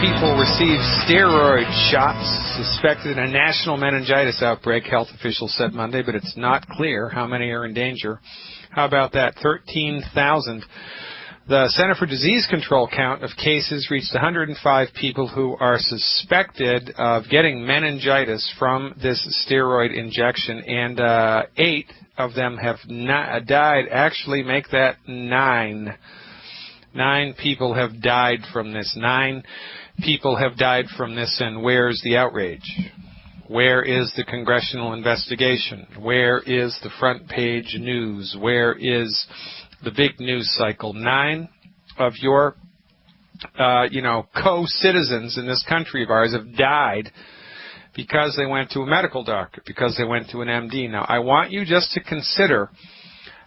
people receive steroid shots suspected in a national meningitis outbreak, health officials said Monday, but it's not clear how many are in danger. How about that? 13,000. The Center for Disease Control count of cases reached 105 people who are suspected of getting meningitis from this steroid injection, and 8 of them have died. Actually, make that 9. 9 people have died from this. 9 people have died from this, and where's the outrage? Where is the congressional investigation? Where is the front page news? Where is the big news cycle? 9 of your, co-citizens in this country of ours have died because they went to a medical doctor, because they went to an MD. Now, I want you just to consider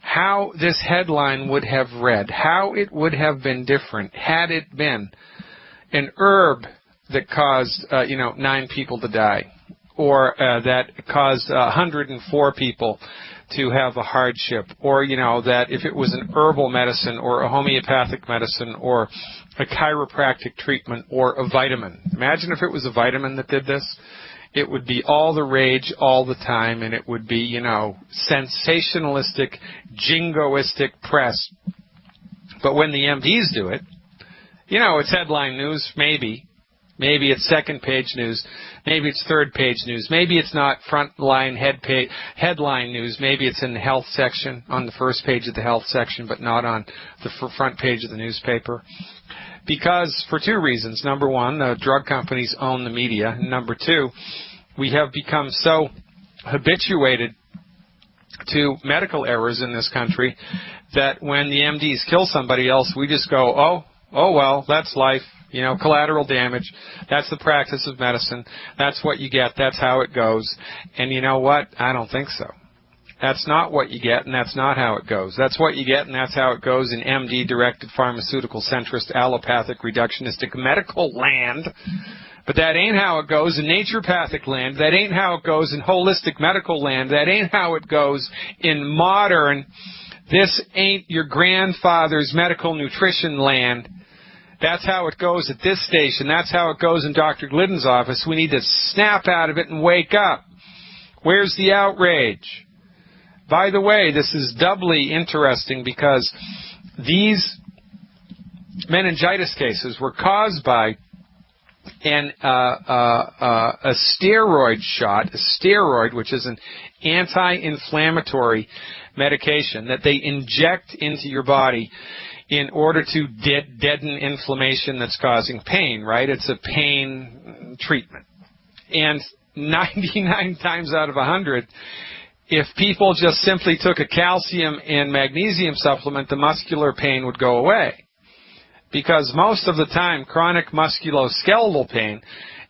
how this headline would have read, how it would have been different had it been an herb that caused, 9 people to die, or that caused 104 people to have a hardship, or, that if it was an herbal medicine or a homeopathic medicine or a chiropractic treatment or a vitamin. Imagine if it was a vitamin that did this. It would be all the rage all the time, and it would be, sensationalistic, jingoistic press. But when the MDs do it, it's headline news, maybe. Maybe it's second page news. Maybe it's third page news. Maybe it's not front line headline news. Maybe it's in the health section, on the first page of the health section, but not on the front page of the newspaper. Because, for 2 reasons. Number 1, the drug companies own the media. And number 2, we have become so habituated to medical errors in this country that when the MDs kill somebody else, we just go, oh well, that's life. Collateral damage. That's the practice of medicine. That's what you get. That's how it goes. And you know what? I don't think so. That's not what you get, and that's not how it goes. That's what you get, and that's how it goes in MD-directed, pharmaceutical-centrist, allopathic, reductionistic medical land. But that ain't how it goes in naturopathic land. That ain't how it goes in holistic medical land. That ain't how it goes in modern, this ain't your grandfather's medical nutrition land. That's how it goes at this station. That's how it goes in Dr. Glidden's office. We need to snap out of it and wake up. Where's the outrage? By the way, this is doubly interesting because these meningitis cases were caused by a steroid shot, a steroid, which is an anti-inflammatory medication that they inject into your body in order to deaden inflammation that's causing pain, right? It's a pain treatment. And 99 times out of 100, if people just simply took a calcium and magnesium supplement, the muscular pain would go away. Because most of the time, chronic musculoskeletal pain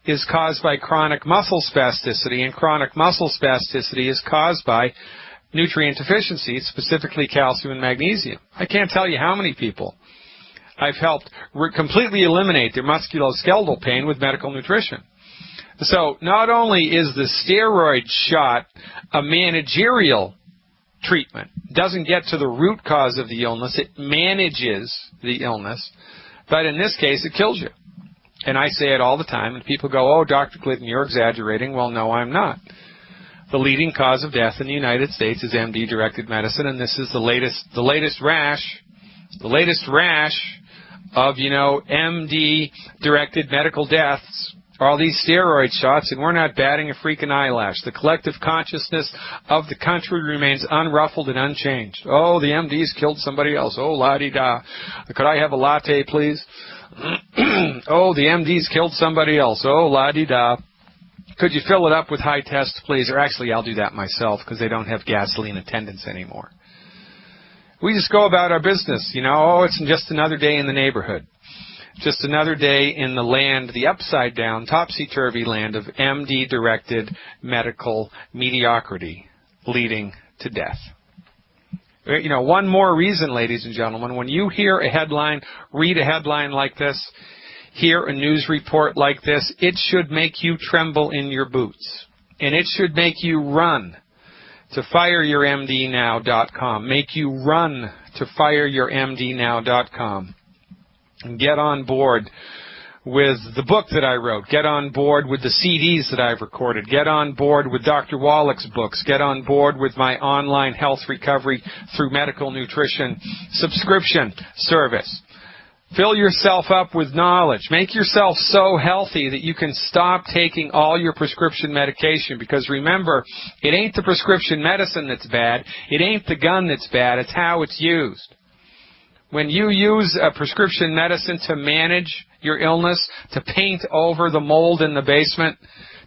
is caused by chronic muscle spasticity, and chronic muscle spasticity is caused by nutrient deficiencies, specifically calcium and magnesium. I can't tell you how many people I've helped completely eliminate their musculoskeletal pain with medical nutrition. So not only is the steroid shot a managerial treatment, doesn't get to the root cause of the illness, it manages the illness, but in this case it kills you. And I say it all the time, and people go, oh, Dr. Glidden, you're exaggerating. Well, no, I'm not. The leading cause of death in the United States is MD-directed medicine, and this is the latest rash of, MD-directed medical deaths are all these steroid shots, and we're not batting a freaking eyelash. The collective consciousness of the country remains unruffled and unchanged. Oh, the MDs killed somebody else. Oh, la-di-da. Could I have a latte, please? Oh, the MDs killed somebody else. Oh, la-di-da. Could you fill it up with high test, please? Or actually, I'll do that myself because they don't have gasoline attendants anymore. We just go about our business, Oh, it's just another day in the neighborhood. Just another day in the land, the upside-down, topsy-turvy land of MD-directed medical mediocrity leading to death. One more reason, ladies and gentlemen, when you hear a headline, read a headline like this, hear a news report like this, it should make you tremble in your boots. And it should make you run to fireyourmdnow.com. Make you run to fireyourmdnow.com. And get on board with the book that I wrote. Get on board with the CDs that I've recorded. Get on board with Dr. Wallach's books. Get on board with my online health recovery through medical nutrition subscription service. Fill yourself up with knowledge. Make yourself so healthy that you can stop taking all your prescription medication. Because remember, it ain't the prescription medicine that's bad. It ain't the gun that's bad. It's how it's used. When you use a prescription medicine to manage your illness, to paint over the mold in the basement,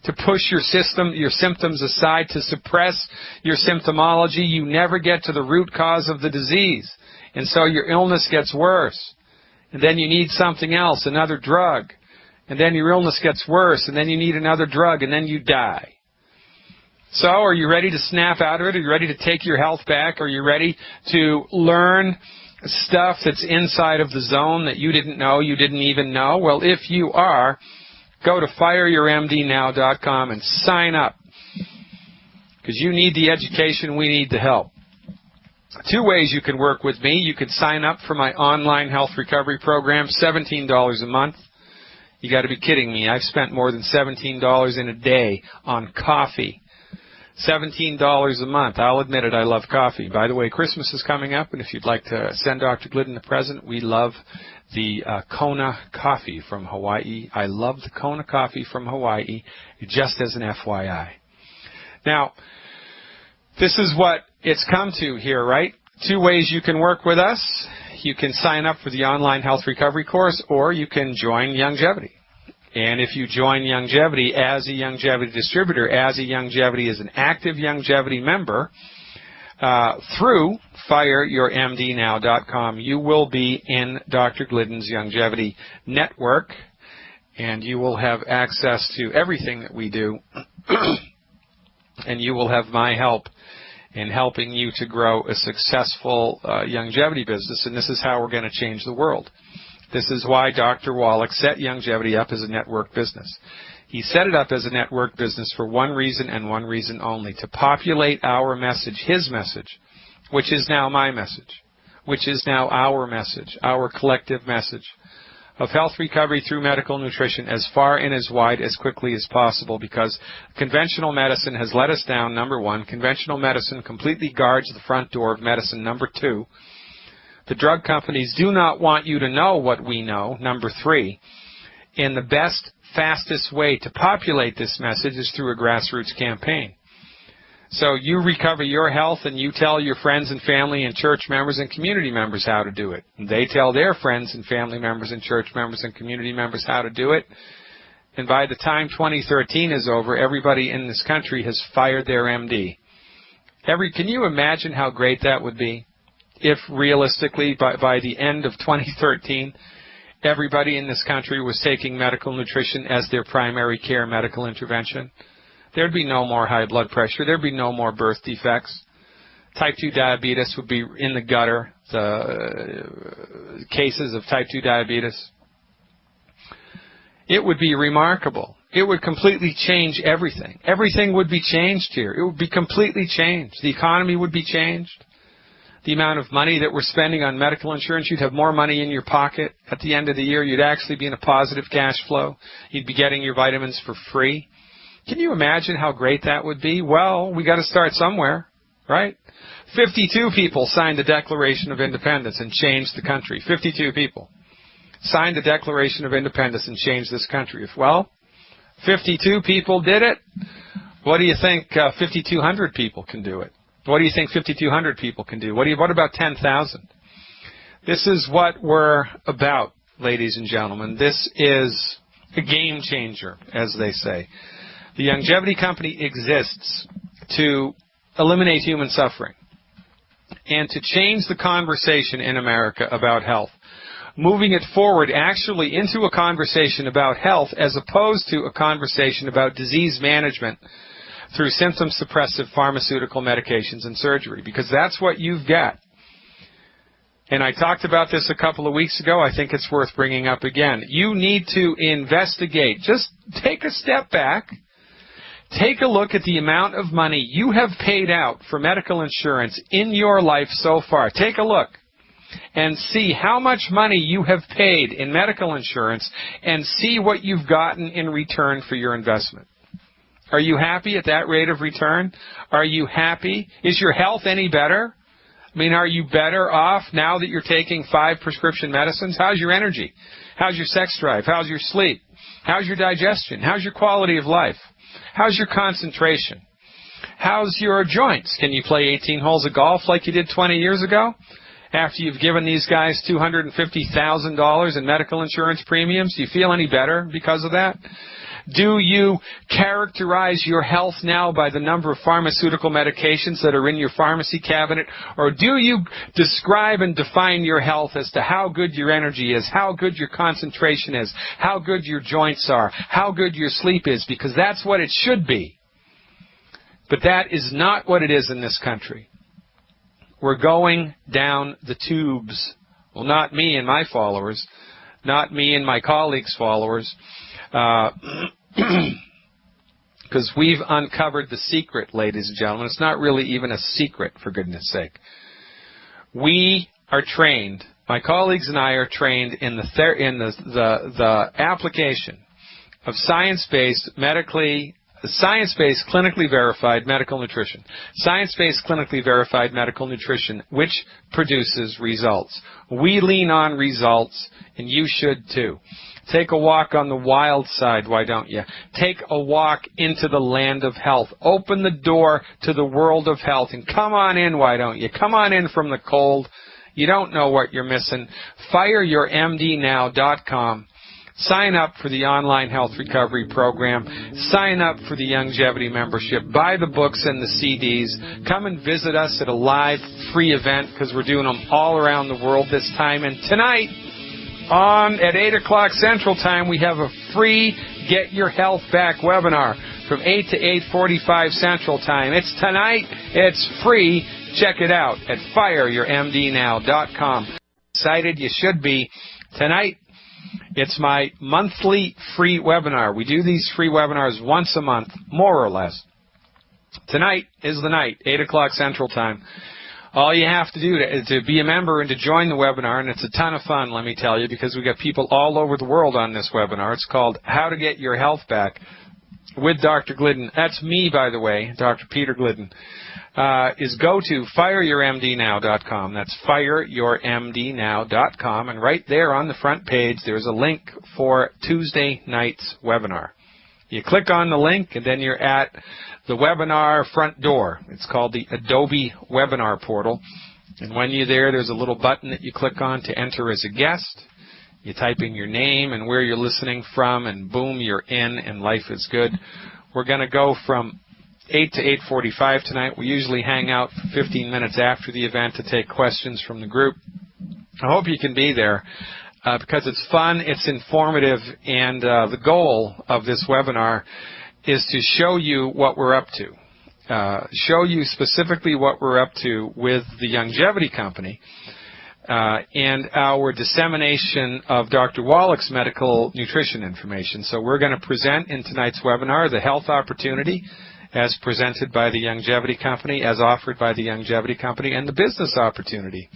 to push your symptoms aside, to suppress your symptomology, you never get to the root cause of the disease. And so your illness gets worse. And then you need something else, another drug. And then your illness gets worse, and then you need another drug, and then you die. So are you ready to snap out of it? Are you ready to take your health back? Are you ready to learn stuff that's inside of the zone that you didn't know, you didn't even know? Well, if you are, go to fireyourmdnow.com and sign up. Because you need the education, we need the help. 2 ways you can work with me. You can sign up for my online health recovery program, $17 a month. You got to be kidding me. I've spent more than $17 in a day on coffee. $17 a month. I'll admit it, I love coffee. By the way, Christmas is coming up, and if you'd like to send Dr. Glidden a present, we love the Kona coffee from Hawaii. I love the Kona coffee from Hawaii, just as an FYI. Now, this is what it's come to here, right? 2 ways you can work with us. You can sign up for the online health recovery course, or you can join Youngevity. And if you join Youngevity as a Youngevity distributor, as a Youngevity, as an active Youngevity member, through fireyourmdnow.com, you will be in Dr. Glidden's Youngevity network, and you will have access to everything that we do, and you will have my help in helping you to grow a successful Youngevity business, and this is how we're going to change the world. This is why Dr. Wallach set Youngevity up as a network business. He set it up as a network business for one reason and one reason only, to populate our message, his message, which is now my message, which is now our message, our collective message of health recovery through medical nutrition as far and as wide as quickly as possible, because conventional medicine has let us down, number 1. Conventional medicine completely guards the front door of medicine, number 2. The drug companies do not want you to know what we know, number 3. And the best, fastest way to populate this message is through a grassroots campaign. So you recover your health and you tell your friends and family and church members and community members how to do it. And they tell their friends and family members and church members and community members how to do it. And by the time 2013 is over, everybody in this country has fired their MD. Can you imagine how great that would be? If realistically, by the end of 2013, everybody in this country was taking medical nutrition as their primary care medical intervention, there'd be no more high blood pressure. There'd be no more birth defects. Type 2 diabetes would be in the gutter, the cases of type 2 diabetes. It would be remarkable. It would completely change everything. Everything would be changed here. It would be completely changed. The economy would be changed. The amount of money that we're spending on medical insurance, you'd have more money in your pocket at the end of the year. You'd actually be in a positive cash flow. You'd be getting your vitamins for free. Can you imagine how great that would be? Well, we got to start somewhere, right? 52 people signed the Declaration of Independence and changed the country. 52 people signed the Declaration of Independence and changed this country. 52 people did it, what do you think 5,200 people can do it? What do you think 5,200 people can do? What about 10,000? This is what we're about, ladies and gentlemen. This is a game changer, as they say. The Youngevity Company exists to eliminate human suffering and to change the conversation in America about health, moving it forward actually into a conversation about health as opposed to a conversation about disease management through symptom-suppressive pharmaceutical medications and surgery, because that's what you've got. And I talked about this a couple of weeks ago. I think it's worth bringing up again. You need to investigate. Just take a step back. Take a look at the amount of money you have paid out for medical insurance in your life so far. Take a look. and see how much money you have paid in medical insurance and see what you've gotten in return for your investment. Are you happy at that rate of return? Are you happy? Is your health any better? I mean, are you better off now that you're taking 5 prescription medicines? How's your energy? How's your sex drive? How's your sleep? How's your digestion? How's your quality of life? How's your concentration? How's your joints? Can you play 18 holes of golf like you did 20 years ago? After you've given these guys $250,000 in medical insurance premiums, do you feel any better because of that? Do you characterize your health now by the number of pharmaceutical medications that are in your pharmacy cabinet? Or do you describe and define your health as to how good your energy is, how good your concentration is, how good your joints are, how good your sleep is? Because that's what it should be. But that is not what it is in this country. We're going down the tubes. Well, not me and my followers, not me and my colleagues' followers, because we've uncovered the secret, ladies and gentlemen. It's not really even a secret, for goodness sake. We are trained, my colleagues and I are trained in the application of science-based, clinically verified medical nutrition. Science-based, clinically verified medical nutrition, which produces results. We lean on results, and you should too. Take a walk on the wild side, why don't you? Take a walk into the land of health. Open the door to the world of health, and come on in, why don't you? Come on in from the cold. You don't know what you're missing. FireYourMDNow.com. Sign up for the online health recovery program. Sign up for the Longevity membership. Buy the books and the CDs. Come and visit us at a live free event, because we're doing them all around the world this time. And tonight, at 8 o'clock Central Time, we have a free Get Your Health Back webinar from 8 to 8:45 Central Time. It's tonight. It's free. Check it out at FireYourMDNow.com. Excited you should be. Tonight, it's my monthly free webinar. We do these free webinars once a month, more or less. Tonight is the night, 8 o'clock Central Time. All you have to do to be a member and to join the webinar, and it's a ton of fun, let me tell you, because we got people all over the world on this webinar. It's called How to Get Your Health Back with Dr. Glidden. That's me, by the way, Dr. Peter Glidden. Is go to FireYourMDNow.com. That's FireYourMDNow.com, and right there on the front page, there's a link for Tuesday night's webinar. You click on the link, and then you're at the webinar front door. It's called the Adobe Webinar Portal. And when you're there, there's a little button that you click on to enter as a guest. You type in your name and where you're listening from, and boom, you're in, and life is good. We're going to go from 8 to 8:45 tonight. We usually hang out for 15 minutes after the event to take questions from the group. I hope you can be there. Because it's fun, it's informative, and the goal of this webinar is to show you what we're up to. Show you specifically what we're up to with the Longevity Company and our dissemination of Dr. Wallach's medical nutrition information. So we're going to present in tonight's webinar the health opportunity as presented by the Longevity Company, as offered by the Longevity Company, and the business opportunity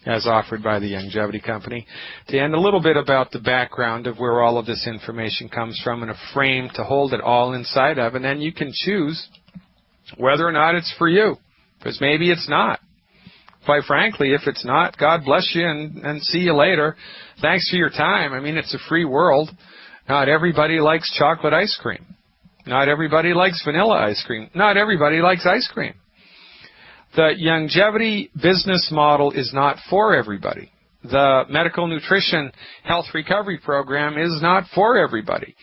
as offered by the Longevity Company, and a little bit about the background of where all of this information comes from, and a frame to hold it all inside of, and then you can choose whether or not it's for you, because maybe it's not. Quite frankly, if it's not, God bless you, and see you later. Thanks for your time. I mean, it's a free world. Not everybody likes chocolate ice cream. Not everybody likes vanilla ice cream. Not everybody likes ice cream. The Longevity business model is not for everybody. The medical nutrition health recovery program is not for everybody.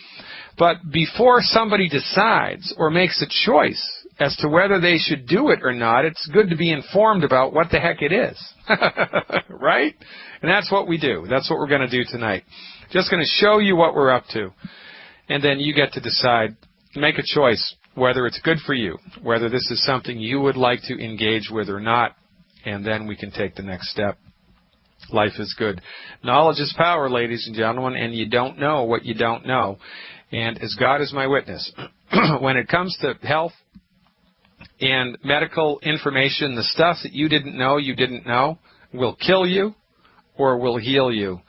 But before somebody decides or makes a choice as to whether they should do it or not, it's good to be informed about what the heck it is. Right? And that's what we do. That's what we're going to do tonight. Just going to show you what we're up to. And then you get to decide, make a choice, whether it's good for you, whether this is something you would like to engage with or not, and then we can take the next step. Life is good. Knowledge is power, ladies and gentlemen, and you don't know what you don't know. And as God is my witness, when it comes to health and medical information, the stuff that you didn't know will kill you or will heal you.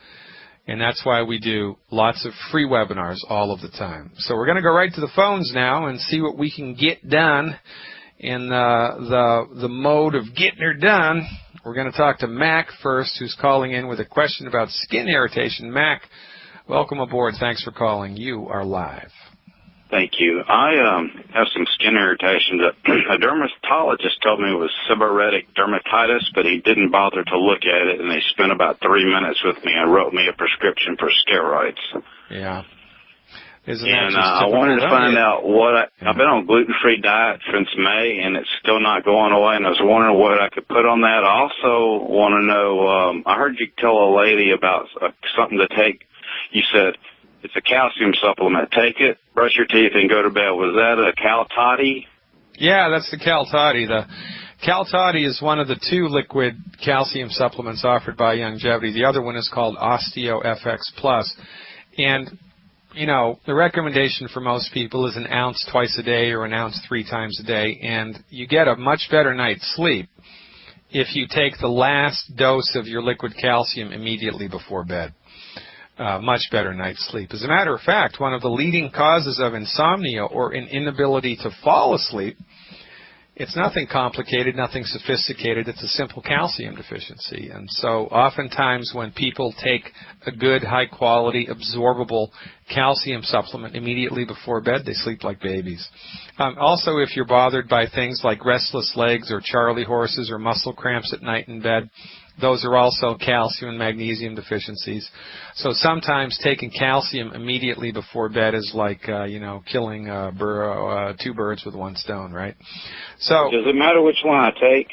And that's why we do lots of free webinars all of the time. So we're going to go right to the phones now and see what we can get done in the mode of getting her done. We're going to talk to Mac first, who's calling in with a question about skin irritation. Mac, welcome aboard. Thanks for calling. You are live. Thank you. I have some skin irritation that a dermatologist told me was seborrheic dermatitis, but he didn't bother to look at it, and they spent about 3 minutes with me and wrote me a prescription for steroids. Yeah. I wanted to find out I've been on gluten-free diet since May, and it's still not going away, and I was wondering what I could put on that. I also want to know, I heard you tell a lady about something to take. You said, it's a calcium supplement. Take it, brush your teeth, and go to bed. Was that a Cal Toddy? Yeah, that's the Cal Toddy. The Cal Toddy is one of the 2 liquid calcium supplements offered by Longevity. The other one is called Osteo FX Plus. And, you know, the recommendation for most people is an ounce twice a day or an ounce 3 times a day. And you get a much better night's sleep if you take the last dose of your liquid calcium immediately before bed. Much better night's sleep. As a matter of fact, one of the leading causes of insomnia or an inability to fall asleep, it's nothing complicated, nothing sophisticated. It's a simple calcium deficiency. And so oftentimes when people take a good, high-quality, absorbable calcium supplement immediately before bed, they sleep like babies. Also, if you're bothered by things like restless legs or charley horses or muscle cramps at night in bed, those are also calcium and magnesium deficiencies. So sometimes taking calcium immediately before bed is like, killing 2 birds with 1 stone, right? So does it matter which one I take?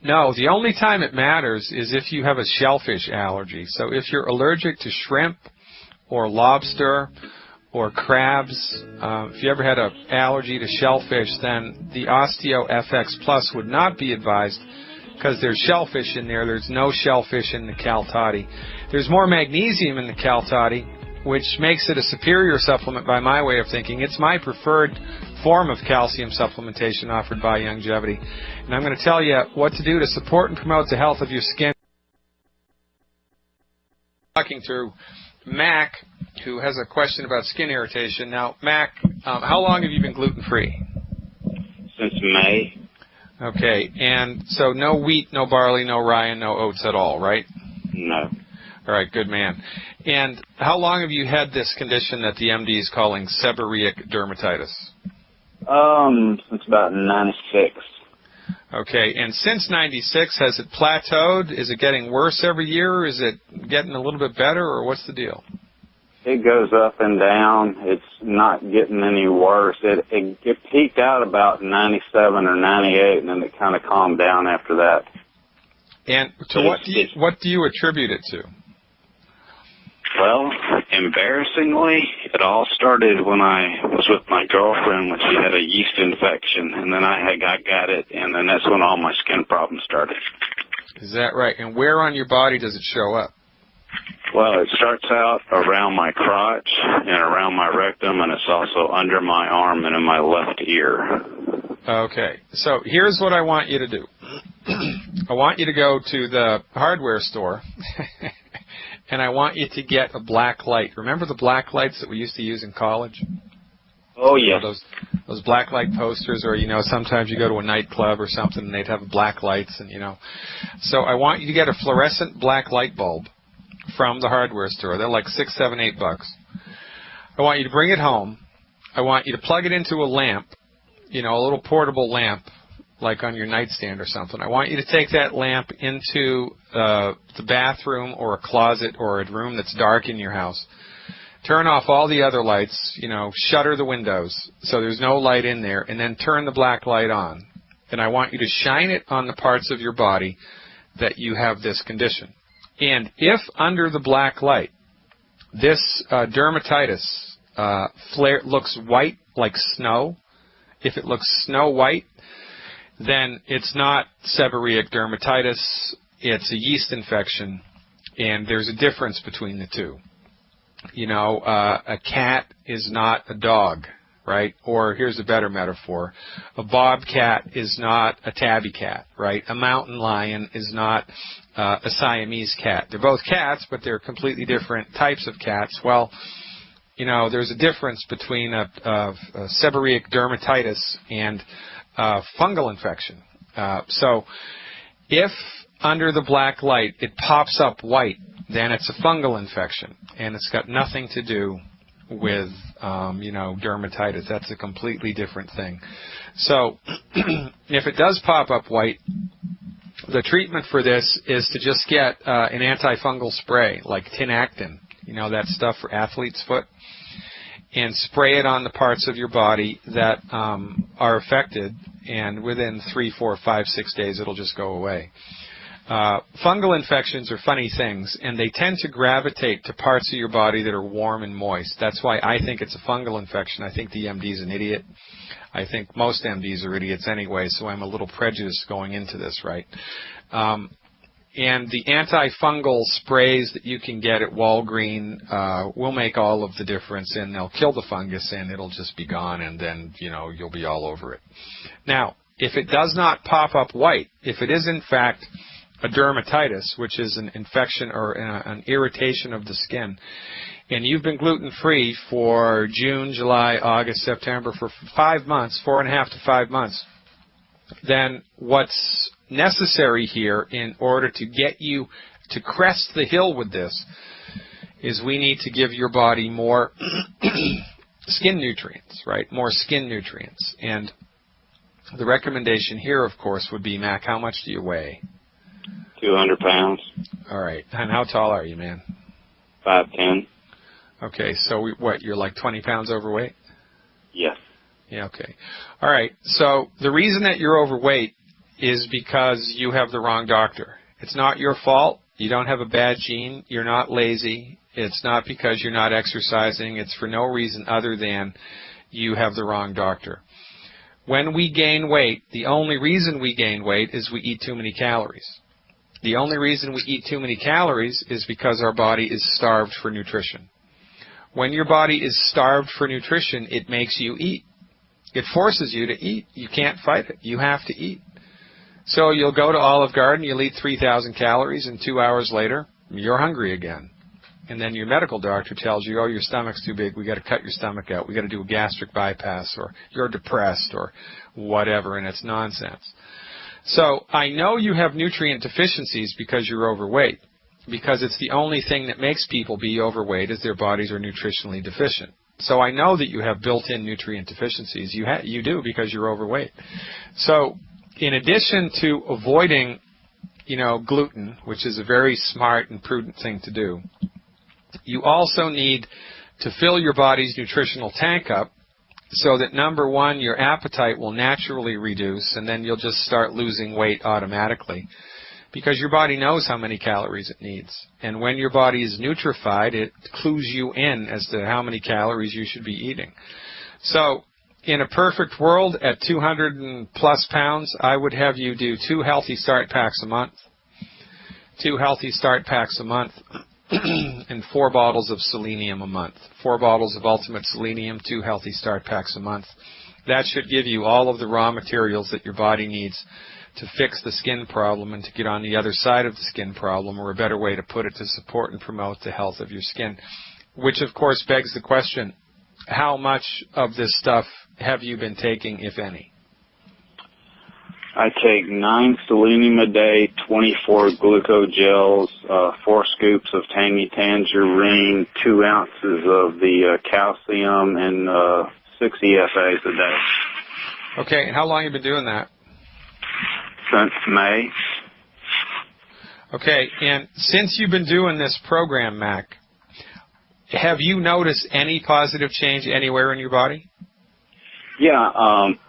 No, the only time it matters is if you have a shellfish allergy. So if you're allergic to shrimp or lobster or crabs, if you ever had an allergy to shellfish, then the Osteo FX Plus would not be advised, because there's shellfish in there. There's no shellfish in the Cal Toddy. There's more magnesium in the Cal Toddy, which makes it a superior supplement by my way of thinking. It's my preferred form of calcium supplementation offered by Longevity. And I'm going to tell you what to do to support and promote the health of your skin. Talking to Mac, who has a question about skin irritation. Now, Mac, how long have you been gluten-free? Since May. Okay, and so no wheat, no barley, no rye, and no oats at all, right? No. All right, good man. And how long have you had this condition that the MD is calling seborrheic dermatitis? Since about 96. Okay, and since 96, has it plateaued? Is it getting worse every year? Is it getting a little bit better, or what's the deal? It goes up and down. It's not getting any worse. It peaked out about 97 or 98, and then it kind of calmed down after that. And to what do you attribute it to? Well, embarrassingly, it all started when I was with my girlfriend when she had a yeast infection, and then I got it, and then that's when all my skin problems started. Is that right? And where on your body does it show up? Well, it starts out around my crotch and around my rectum, and it's also under my arm and in my left ear. Okay, so here's what I want you to do. I want you to go to the hardware store, and I want you to get a black light. Remember the black lights that we used to use in college? Oh, yeah. Those black light posters, or, sometimes you go to a nightclub or something, and they'd have black lights, and, So I want you to get a fluorescent black light bulb from the hardware store. They're like $6, $7, $8. I want you to bring it home. I want you to plug it into a lamp, a little portable lamp, like on your nightstand or something. I want you to take that lamp into the bathroom or a closet or a room that's dark in your house. Turn off all the other lights, shutter the windows so there's no light in there, and then turn the black light on. And I want you to shine it on the parts of your body that you have this condition. And if under the black light, this dermatitis flare looks white like snow, if it looks snow white, then it's not seborrheic dermatitis, it's a yeast infection, and there's a difference between the two. A cat is not a dog, right? Or here's a better metaphor. A bobcat is not a tabby cat, right? A mountain lion is not a Siamese cat. They're both cats, but they're completely different types of cats. Well, you know, there's a difference between a seborrheic dermatitis and fungal infection. So if under the black light it pops up white, then it's a fungal infection, and it's got nothing to do with, you know, dermatitis. That's a completely different thing. So if it does pop up white, the treatment for this is to just get an antifungal spray like Tinactin, you know, that stuff for athlete's foot, and spray it on the parts of your body that are affected, and within 3, 4, 5, 6 days it'll just go away. Fungal infections are funny things, and they tend to gravitate to parts of your body that are warm and moist. That's why I think it's a fungal infection. I think the MD's an idiot. I think most MDs are idiots anyway, so I'm a little prejudiced going into this, right? And the antifungal sprays that you can get at Walgreens will make all of the difference, and they'll kill the fungus, and it'll just be gone, and then, you know, you'll be all over it. Now, if it does not pop up white, if it is in fact a dermatitis, which is an infection or an irritation of the skin, and you've been gluten-free for June, July, August, September, for 5 months, 4.5 to 5 months, then what's necessary here in order to get you to crest the hill with this is we need to give your body more skin nutrients, right? More skin nutrients. And the recommendation here, of course, would be, Mac, how much do you weigh? 200 pounds. All right. And how tall are you, man? 5'10". Okay, so what, you're like 20 pounds overweight? Yes. Yeah, okay. All right, so the reason that you're overweight is because you have the wrong doctor. It's not your fault. You don't have a bad gene. You're not lazy. It's not because you're not exercising. It's for no reason other than you have the wrong doctor. When we gain weight, the only reason we gain weight is we eat too many calories. The only reason we eat too many calories is because our body is starved for nutrition. When your body is starved for nutrition, it makes you eat. It forces you to eat. You can't fight it. You have to eat. So you'll go to Olive Garden, you'll eat 3,000 calories, and 2 hours later, you're hungry again. And then your medical doctor tells you, oh, your stomach's too big, we got to cut your stomach out, we got to do a gastric bypass, or you're depressed, or whatever, and it's nonsense. So I know you have nutrient deficiencies because you're overweight, because it's the only thing that makes people be overweight is their bodies are nutritionally deficient. So I know that you have built-in nutrient deficiencies. You do because you're overweight. So in addition to avoiding, you know, gluten, which is a very smart and prudent thing to do, you also need to fill your body's nutritional tank up so that, number one, your appetite will naturally reduce, and then you'll just start losing weight automatically because your body knows how many calories it needs. And when your body is nutrified, it clues you in as to how many calories you should be eating. So in a perfect world, at 200+ pounds, I would have you do 2 healthy start packs a month, 2 healthy start packs a month, and 4 bottles of selenium a month. 4 bottles of ultimate selenium, 2 healthy start packs a month. That should give you all of the raw materials that your body needs to fix the skin problem and to get on the other side of the skin problem, or a better way to put it, to support and promote the health of your skin. Which, of course, begs the question, how much of this stuff have you been taking, if any? I take 9 selenium a day, 24 glucose gels, 4 scoops of tangy tangerine, 2 ounces of the calcium, and 6 EFAs a day. Okay, and how long have you been doing that? Since May. Okay, and since you've been doing this program, Mac, have you noticed any positive change anywhere in your body? Yeah,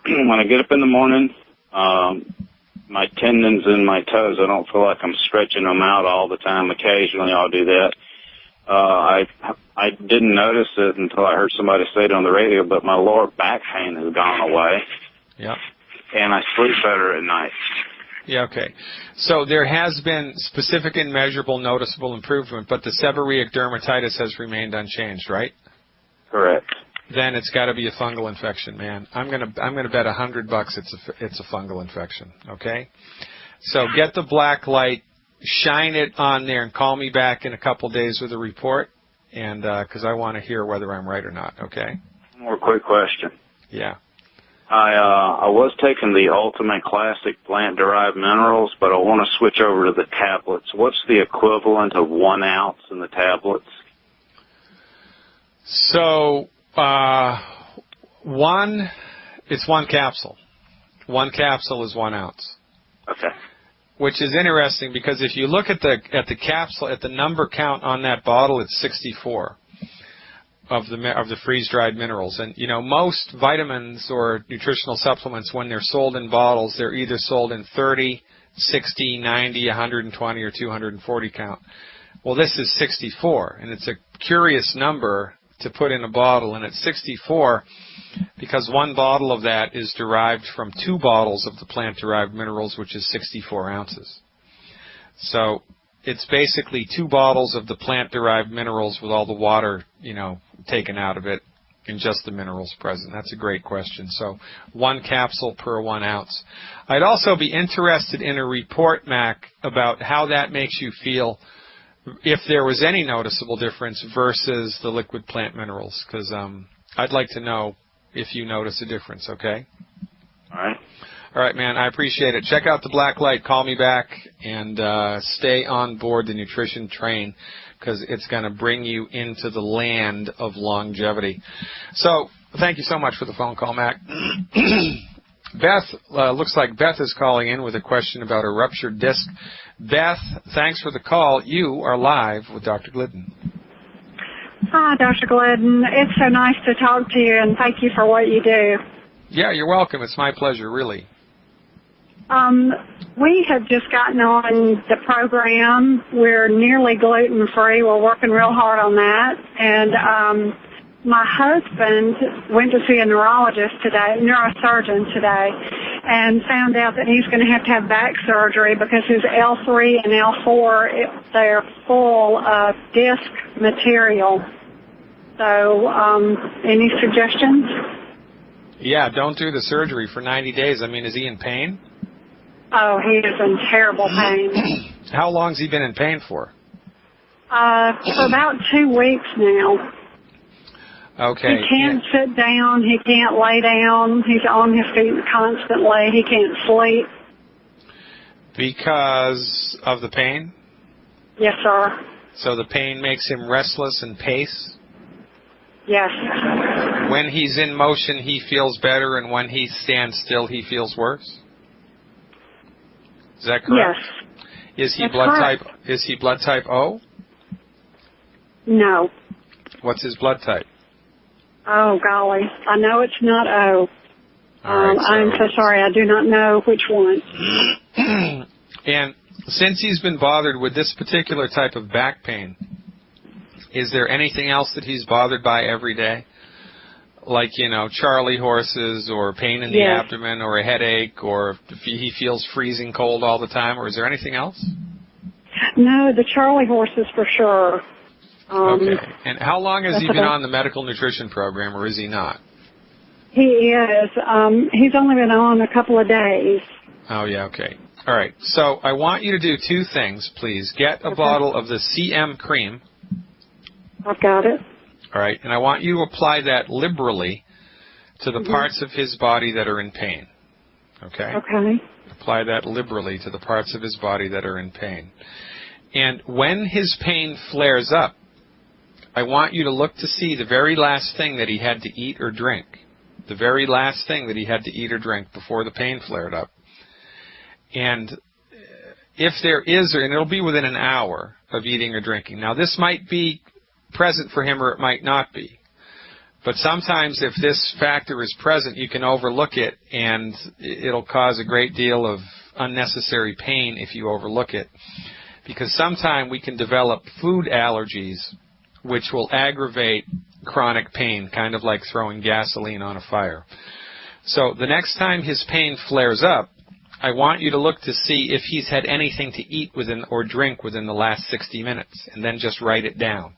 when I get up in the morning, my tendons in my toes, I don't feel like I'm stretching them out all the time. Occasionally I'll do that. I didn't notice it until I heard somebody say it on the radio, but my lower back pain has gone away. Yeah. And I sleep better at night. Yeah, okay. So there has been specific and measurable noticeable improvement, but the seborrheic dermatitis has remained unchanged, right? Correct. then it's got to be a fungal infection, man. I'm gonna bet $100 it's a fungal infection. Okay, so get the black light, shine it on there, and call me back in a couple days with a report, and because I want to hear whether I'm right or not. Okay. One more quick question. Yeah. I was taking the Ultimate Classic plant-derived minerals, but I want to switch over to the tablets. What's the equivalent of 1 ounce in the tablets? So it's one capsule. One capsule is 1 ounce. Okay. Which is interesting because if you look at the capsule, at the number count on that bottle, it's 64. Of the freeze-dried minerals. And, you know, most vitamins or nutritional supplements, when they're sold in bottles, they're either sold in 30, 60, 90, 120, or 240 count. Well, this is 64, and it's a curious number to put in a bottle, and it's 64 because one bottle of that is derived from 2 bottles of the plant-derived minerals, which is 64 ounces. So it's basically 2 bottles of the plant-derived minerals with all the water, you know, taken out of it and just the minerals present. That's a great question. So 1 capsule per 1 ounce. I'd also be interested in a report, Mac, about how that makes you feel, if there was any noticeable difference versus the liquid plant minerals, because I'd like to know if you notice a difference, okay? All right. All right, man, I appreciate it. Check out the black light. Call me back, and stay on board the nutrition train because it's going to bring you into the land of longevity. So thank you so much for the phone call, Mac. Beth, looks like Beth is calling in with a question about a ruptured disc. Beth, thanks for the call. You are live with Dr. Glidden. Hi, Dr. Glidden. It's so nice to talk to you, and thank you for what you do. Yeah, you're welcome. It's my pleasure, really. We have just gotten on the program. We're nearly gluten-free. We're working real hard on that. And my husband went to see a neurosurgeon today, and found out that he's going to have back surgery because his L3 and L4, they're full of disc material. So any suggestions? Yeah, don't do the surgery for 90 days. I mean, is he in pain? Oh, he is in terrible pain. How long's he been in pain for? For about 2 weeks now. Okay. He can't sit down. He can't lay down. He's on his feet constantly. He can't sleep. Because of the pain? Yes, sir. So the pain makes him restless and pace? Yes. When he's in motion, he feels better, and when he stands still, he feels worse? Is that correct? Yes. Is he blood type O? No. What's his blood type? Oh, golly. I know it's not O. Right, I'm so sorry. I do not know which one. And since he's been bothered with this particular type of back pain, is there anything else that he's bothered by every day? Like, you know, Charlie horses or pain in the abdomen or a headache, or if he feels freezing cold all the time, or is there anything else? No, the Charlie horses for sure. Okay. And how long has he been on the medical nutrition program, or is he not? He is. He's only been on a couple of days. Oh, yeah, okay. All right. So I want you to do 2 things, please. Get a bottle of the CM cream. I've got it. All right. And I want you to apply that liberally to the parts of his body that are in pain. Okay? Okay. Apply that liberally to the parts of his body that are in pain. And when his pain flares up, I want you to look to see the very last thing that he had to eat or drink. The very last thing that he had to eat or drink before the pain flared up. And if there is, and it'll be within an hour of eating or drinking. Now, this might be present for him or it might not be. But sometimes if this factor is present, you can overlook it, and it'll cause a great deal of unnecessary pain if you overlook it. Because sometimes we can develop food allergies which will aggravate chronic pain, kind of like throwing gasoline on a fire. So the next time his pain flares up, I want you to look to see if he's had anything to eat within or drink within the last 60 minutes, and then just write it down.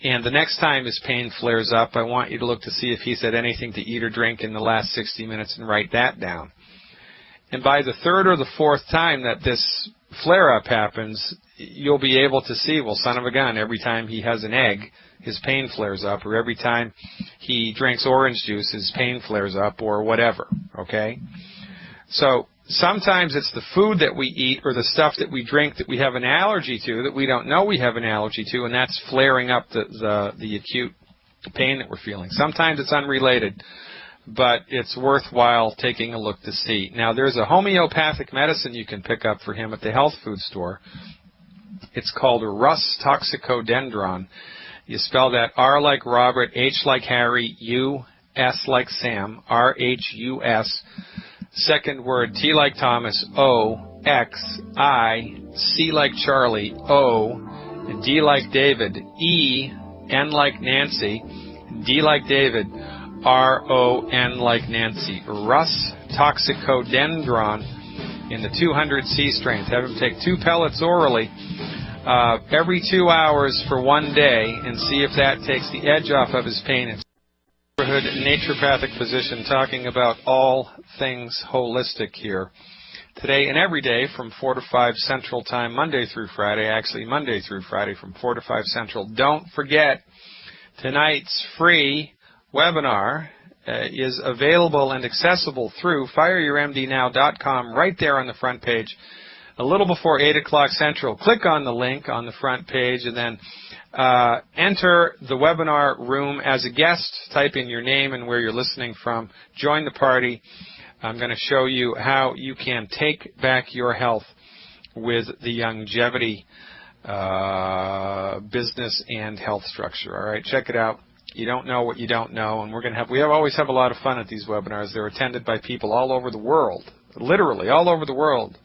And the next time his pain flares up, I want you to look to see if he's had anything to eat or drink in the last 60 minutes and write that down. And by the third or the fourth time that this flare-up happens, you'll be able to see, well, son of a gun, every time he has an egg, his pain flares up, or every time he drinks orange juice, his pain flares up, or whatever, okay? So sometimes it's the food that we eat or the stuff that we drink that we have an allergy to that we don't know we have an allergy to, and that's flaring up the acute pain that we're feeling. Sometimes it's unrelated, but it's worthwhile taking a look to see. Now, there's a homeopathic medicine you can pick up for him at the health food store. It's called Rus toxicodendron. You spell that R like Robert, H like Harry, U, S like Sam, R-H-U-S. Second word, T like Thomas, O, X, I, C like Charlie, O, D like David, E, N like Nancy, D like David, R-O-N like Nancy. Rus toxicodendron in the 200C strength. Have him take 2 pellets orally every 2 hours for 1 day and see if that takes the edge off of his pain. It's a neighborhood naturopathic physician talking about all things holistic here. Today and every day from 4 to 5 Central Time, Monday through Friday, actually Monday through Friday from 4 to 5 Central. Don't forget, tonight's free webinar is available and accessible through fireyourmdnow.com right there on the front page. A little before 8 o'clock Central, click on the link on the front page and then enter the webinar room as a guest. Type in your name and where you're listening from. Join the party. I'm going to show you how you can take back your health with the longevity business and health structure. All right, check it out. You don't know what you don't know, and we always have a lot of fun at these webinars. They're attended by people all over the world, literally all over the world,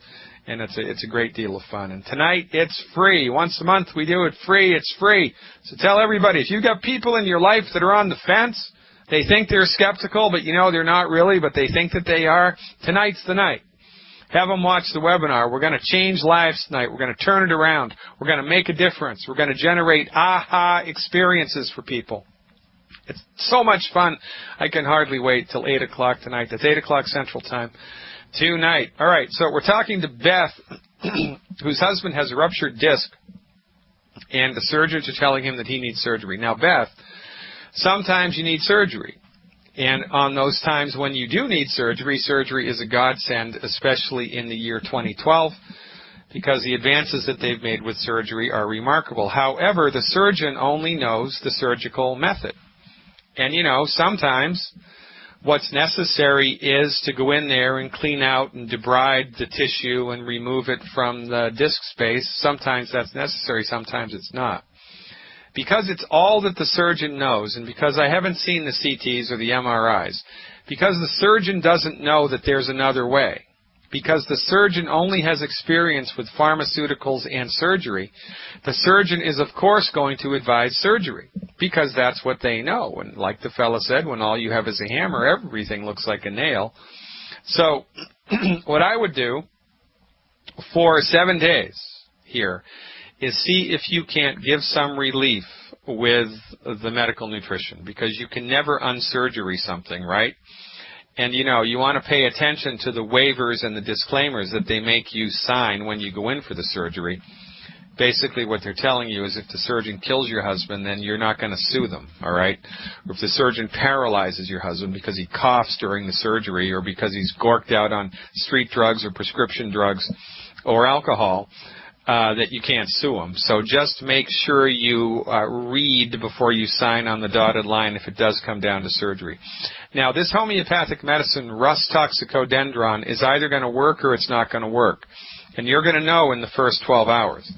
and it's a great deal of fun. And tonight it's free. Once a month we do it free. It's free. So tell everybody, if you've got people in your life that are on the fence, they think they're skeptical, but you know they're not really, but they think that they are, tonight's the night. Have them watch the webinar. We're going to change lives tonight. We're going to turn it around. We're going to make a difference. We're going to generate aha experiences for people. It's so much fun. I can hardly wait till 8 o'clock tonight. That's 8 o'clock Central Time tonight. All right, so we're talking to Beth, whose husband has a ruptured disc, and the surgeons are telling him that he needs surgery. Now, Beth, sometimes you need surgery. And on those times when you do need surgery, surgery is a godsend, especially in the year 2012, because the advances that they've made with surgery are remarkable. However, the surgeon only knows the surgical method. And, you know, sometimes what's necessary is to go in there and clean out and debride the tissue and remove it from the disc space. Sometimes that's necessary, sometimes it's not. Because it's all that the surgeon knows, and because I haven't seen the CTs or the MRIs, because the surgeon doesn't know that there's another way, because the surgeon only has experience with pharmaceuticals and surgery, the surgeon is, of course, going to advise surgery, because that's what they know. And like the fella said, when all you have is a hammer, everything looks like a nail. So what I would do for 7 days here is see if you can't give some relief with the medical nutrition, because you can never unsurgery something, right? And, you know, you want to pay attention to the waivers and the disclaimers that they make you sign when you go in for the surgery. Basically, what they're telling you is if the surgeon kills your husband, then you're not going to sue them, all right? Or if the surgeon paralyzes your husband because he coughs during the surgery or because he's gorked out on street drugs or prescription drugs or alcohol, that you can't sue him. So just make sure you read before you sign on the dotted line if it does come down to surgery. Now, this homeopathic medicine, Rus toxicodendron, is either going to work or it's not going to work. And you're going to know in the first 12 hours.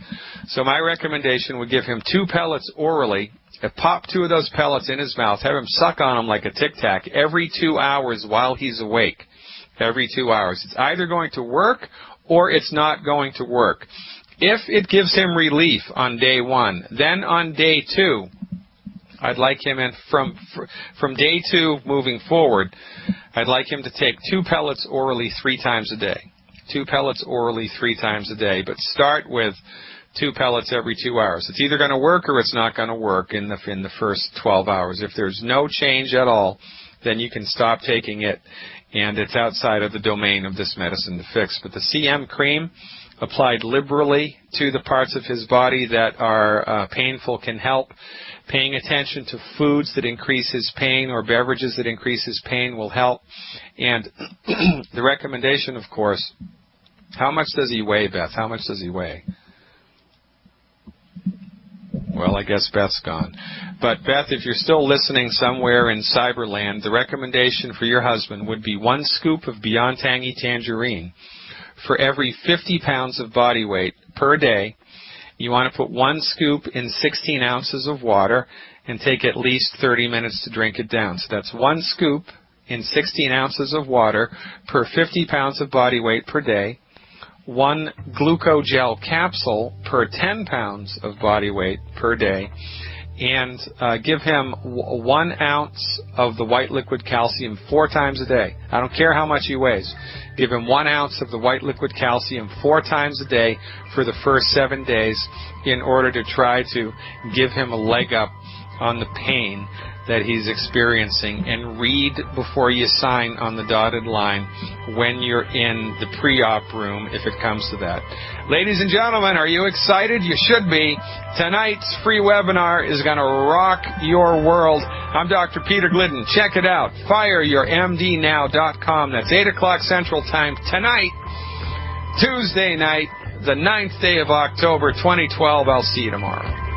So my recommendation would give him 2 pellets orally. Pop 2 of those pellets in his mouth. Have him suck on them like a Tic Tac every 2 hours while he's awake. Every 2 hours. It's either going to work or it's not going to work. If it gives him relief on day 1, then on day 2, I'd like him, and from day 2 moving forward, I'd like him to take 2 pellets orally 3 times a day. 2 pellets orally 3 times a day. But start with 2 pellets every 2 hours. It's either going to work or it's not going to work in the first 12 hours. If there's no change at all, then you can stop taking it, and it's outside of the domain of this medicine to fix. But the CM cream, applied liberally to the parts of his body that are painful, can help. Paying attention to foods that increase his pain or beverages that increase his pain will help. And the recommendation, of course, how much does he weigh, Beth? How much does he weigh? Well, I guess Beth's gone. But, Beth, if you're still listening somewhere in Cyberland, the recommendation for your husband would be 1 scoop of Beyond Tangy Tangerine for every 50 pounds of body weight per day. You want to put 1 scoop in 16 ounces of water and take at least 30 minutes to drink it down. So that's 1 scoop in 16 ounces of water per 50 pounds of body weight per day. 1 glucogel capsule per 10 pounds of body weight per day, and give him 1 ounce of the white liquid calcium 4 times a day. I don't care how much he weighs. Give him 1 ounce of the white liquid calcium 4 times a day for the first 7 days in order to try to give him a leg up on the pain that he's experiencing. And read before you sign on the dotted line when you're in the pre-op room, if it comes to that. Ladies and gentlemen, are you excited? You should be. Tonight's free webinar is going to rock your world. I'm Dr. Peter Glidden. Check it out. FireYourMDNow.com. That's 8 o'clock Central Time tonight, Tuesday night, the 9th day of October, 2012. I'll see you tomorrow.